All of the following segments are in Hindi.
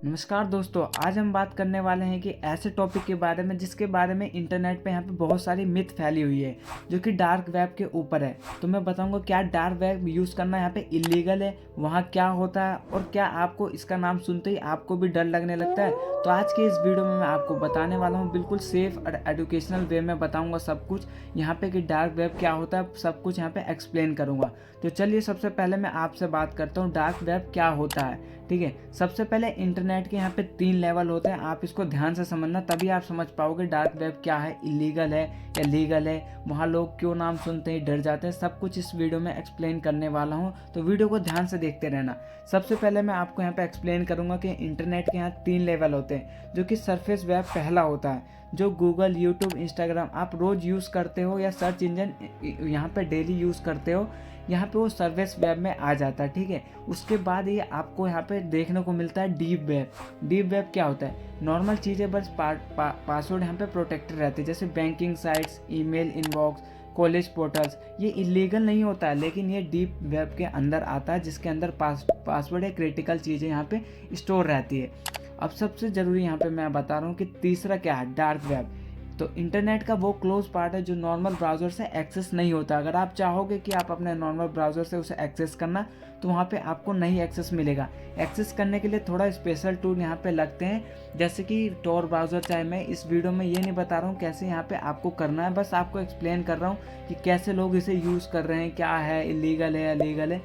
नमस्कार दोस्तों, आज हम बात करने वाले हैं कि ऐसे टॉपिक के बारे में जिसके बारे में इंटरनेट पे यहाँ पे बहुत सारी मिथ फैली हुई है जो कि डार्क वेब के ऊपर है। तो मैं बताऊंगा क्या डार्क वेब यूज़ करना यहाँ पे इलीगल है, वहाँ क्या होता है और क्या आपको इसका नाम सुनते ही आपको भी डर लगने लगता है। तो आज के इस वीडियो में मैं आपको बताने वाला हूँ, बिल्कुल सेफ और एजुकेशनल वे में बताऊँगा सब कुछ यहाँ पे कि डार्क वेब क्या होता है, सब कुछ यहाँ पे एक्सप्लेन करूँगा। तो चलिए सबसे पहले मैं आपसे बात करता हूँ डार्क वेब क्या होता है। ठीक है, सबसे पहले इंटरनेट के यहाँ पे 3 लेवल होते हैं, आप इसको ध्यान से समझना तभी आप समझ पाओगे डार्क वेब क्या है, इलीगल है या लीगल है, वहाँ लोग क्यों नाम सुनते ही डर जाते हैं। सब कुछ इस वीडियो में एक्सप्लेन करने वाला हूँ, तो वीडियो को ध्यान से देखते रहना। सबसे पहले मैं आपको यहाँ पे एक्सप्लेन करूँगा कि इंटरनेट के यहाँ 3 लेवल होते हैं, जो कि सरफेस वेब पहला होता है, जो गूगल, यूट्यूब, इंस्टाग्राम आप रोज़ यूज़ करते हो या सर्च इंजन यहाँ पे डेली यूज़ करते हो, यहाँ पे वो सर्विस वेब में आ जाता है। ठीक है, उसके बाद ये आपको यहाँ पे देखने को मिलता है डीप वेब। डीप वेब क्या होता है? नॉर्मल चीज़ें बस पासवर्ड यहाँ पे प्रोटेक्टेड रहते हैं, जैसे banking sites, email inbox, college portals. ये इलीगल नहीं होता है, लेकिन ये डीप वेब के अंदर आता है, जिसके अंदर पासवर्ड है, क्रिटिकल चीज़ें यहाँ पे स्टोर रहती है। अब सबसे ज़रूरी यहाँ पे मैं बता रहा हूँ कि तीसरा क्या है, डार्क वेब। तो इंटरनेट का वो क्लोज पार्ट है जो नॉर्मल ब्राउज़र से एक्सेस नहीं होता। अगर आप चाहोगे कि आप अपने नॉर्मल ब्राउज़र से उसे एक्सेस करना, तो वहाँ पे आपको नहीं एक्सेस मिलेगा। एक्सेस करने के लिए थोड़ा स्पेशल टूल यहाँ पे लगते हैं, जैसे कि टॉर ब्राउज़र। चाहे मैं इस वीडियो में ये नहीं बता रहा हूँ कैसे यहाँ पे आपको करना है, बस आपको एक्सप्लेन कर रहा हूँ कि कैसे लोग इसे यूज़ कर रहे हैं, क्या है, इलीगल है या लीगल है।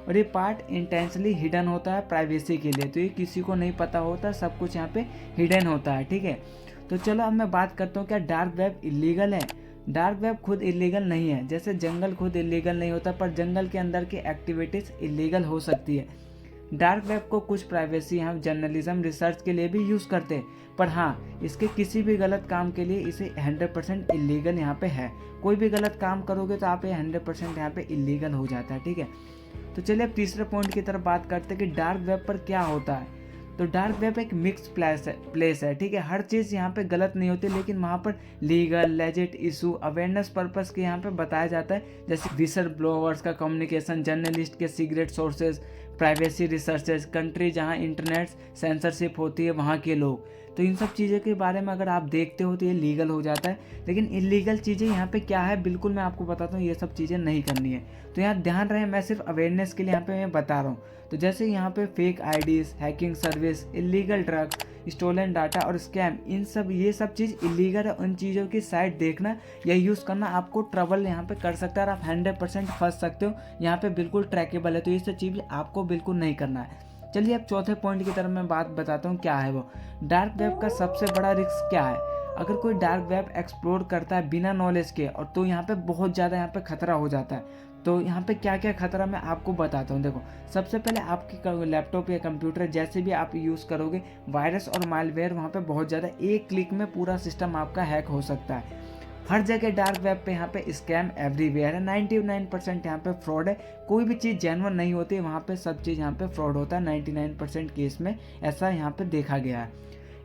और ये पार्ट इंटेंशनली हिडन होता है प्राइवेसी के लिए, तो ये किसी को नहीं पता होता, सब कुछ यहाँ पे हिडन होता है। ठीक है, तो चलो अब मैं बात करता हूँ क्या डार्क वेब इलीगल है। डार्क वेब खुद इलीगल नहीं है, जैसे जंगल खुद इलीगल नहीं होता, पर जंगल के अंदर की एक्टिविटीज़ इलीगल हो सकती है। डार्क वेब को कुछ प्राइवेसी हम जर्नलिज्म रिसर्च के लिए भी यूज़ करते हैं, पर हाँ, इसके किसी भी गलत काम के लिए इसे 100% इलीगल यहाँ पे है। कोई भी गलत काम करोगे तो आप ये 100% यहाँ पे इलीगल हो जाता है। ठीक है, तो चलिए अब तीसरे पॉइंट की तरफ बात करते हैं कि डार्क वेब पर क्या होता है। तो डार्क वेब एक मिक्स प्लेस है। ठीक है, हर चीज़ यहाँ पे गलत नहीं होती, लेकिन वहाँ पर legal, legit issue, awareness purpose के यहाँ पे बताया जाता है, जैसे विसर ब्लोअर्स का कम्युनिकेशन, जर्नलिस्ट के secret sources, privacy researches, country जहाँ इंटरनेट सेंसरशिप होती है वहाँ के लोग। तो इन सब चीज़ों के बारे में अगर आप देखते हो तो ये लीगल हो जाता है। लेकिन इलीगल चीज़ें यहाँ पे क्या है, बिल्कुल मैं आपको बताता हूँ, ये सब चीज़ें नहीं करनी है। तो यहाँ ध्यान रहे, मैं सिर्फ अवेयरनेस के लिए यहाँ पे मैं बता रहा हूँ। तो जैसे यहाँ पे fake IDs, hacking service, illegal drugs, stolen data और स्कैम, ये सब चीज़ इलीगल है। उन चीज़ों की साइट देखना या यूज़ करना आपको ट्रबल यहाँ पे कर सकता है और आप 100% फंस सकते हो। यहाँ पे बिल्कुल ट्रैकेबल है, तो ये सब चीज़ आपको बिल्कुल नहीं करना है। चलिए अब चौथे पॉइंट की तरफ मैं बात बताता हूँ क्या है वो। डार्क वेब का सबसे बड़ा रिस्क क्या है? अगर कोई डार्क वेब एक्सप्लोर करता है बिना नॉलेज के, और तो यहाँ पे बहुत ज़्यादा यहाँ पे खतरा हो जाता है। तो यहाँ पे क्या क्या खतरा मैं आपको बताता हूँ। देखो, सबसे पहले आपके लैपटॉप या कंप्यूटर जैसे भी आप यूज़ करोगे, वायरस और मालवेयर वहाँ पे बहुत ज़्यादा, एक क्लिक में पूरा सिस्टम आपका हैक हो सकता है। हर जगह डार्क वेब पे यहाँ पे स्कैम एवरीवेयर है, 99% यहाँ पे फ्रॉड है। कोई भी चीज़ जेन्युइन नहीं होती, वहाँ पे सब चीज़ यहाँ पे फ्रॉड होता है। 99% केस में ऐसा यहाँ पे देखा गया है।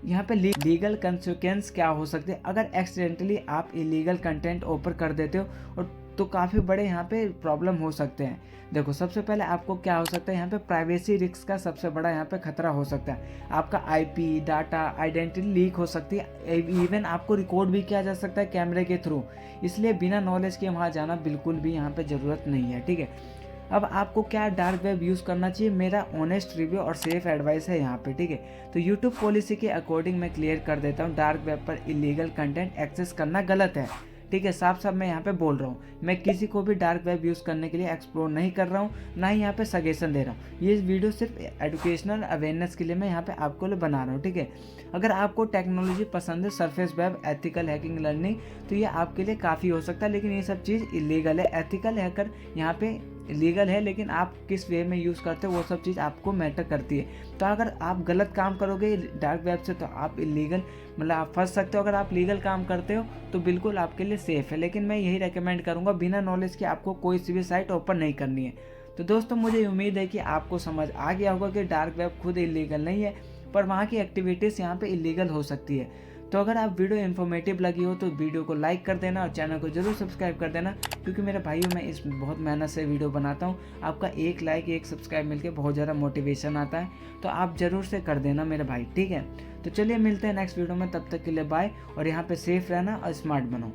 यहाँ पे लीगल कंसिक्वेंस क्या हो सकते हैं अगर एक्सीडेंटली आप इलीगल कंटेंट ओपन कर देते हो, और तो काफ़ी बड़े यहाँ पे प्रॉब्लम हो सकते हैं। देखो, सबसे पहले आपको क्या हो सकता है, यहाँ पे प्राइवेसी रिस्क का सबसे बड़ा यहाँ पे खतरा हो सकता है। आपका आईपी, डाटा, आइडेंटिटी लीक हो सकती है, इवन आपको रिकॉर्ड भी किया जा सकता है कैमरे के थ्रू। इसलिए बिना नॉलेज के वहाँ जाना बिल्कुल भी यहाँ पे ज़रूरत नहीं है। ठीक है, अब आपको क्या डार्क वेब यूज़ करना चाहिए, मेरा ऑनेस्ट रिव्यू और सेफ एडवाइस है यहाँ पे। ठीक है, तो यूट्यूब पॉलिसी के अकॉर्डिंग मैं क्लियर कर देता हूँ, डार्क वेब पर इलीगल कंटेंट एक्सेस करना गलत है। ठीक है, साफ साफ मैं यहाँ पे बोल रहा हूँ, मैं किसी को भी डार्क वेब यूज़ करने के लिए एक्सप्लोर नहीं कर रहा हूँ, ना ही यहाँ पे सजेशन दे रहा हूँ। ये वीडियो सिर्फ एजुकेशनल अवेयरनेस के लिए मैं यहाँ पे आपको लिए बना रहा हूँ। ठीक है, अगर आपको टेक्नोलॉजी पसंद है, surface web, ethical hacking, learning, तो ये आपके लिए काफ़ी हो सकता है। लेकिन ये सब चीज़ इलीगल है। एथिकल हैकर यहाँ पे लीगल है, लेकिन आप किस वे में यूज़ करते हो वो सब चीज़ आपको मैटर करती है। तो अगर आप गलत काम करोगे डार्क वेब से, तो आप इलीगल मतलब आप फंस सकते हो। अगर आप लीगल काम करते हो तो बिल्कुल आपके लिए सेफ़ है। लेकिन मैं यही रेकमेंड करूँगा, बिना नॉलेज के आपको कोई सी भी साइट ओपन नहीं करनी है। तो दोस्तों, मुझे उम्मीद है कि आपको समझ आ गया होगा कि डार्क वेब खुद इलीगल नहीं है, पर वहाँ की एक्टिविटीज़ यहाँ पे इलीगल हो सकती है। तो अगर आप वीडियो इन्फॉर्मेटिव लगी हो तो वीडियो को लाइक कर देना और चैनल को जरूर सब्सक्राइब कर देना, क्योंकि मेरे भाइयों मैं इस बहुत मेहनत से वीडियो बनाता हूँ। आपका एक लाइक एक सब्सक्राइब मिलके बहुत ज़्यादा मोटिवेशन आता है, तो आप ज़रूर से कर देना मेरे भाई, ठीक है। तो चलिए मिलते हैं नेक्स्ट वीडियो में, तब तक के लिए बाय, और यहाँ पे सेफ रहना और स्मार्ट बनो।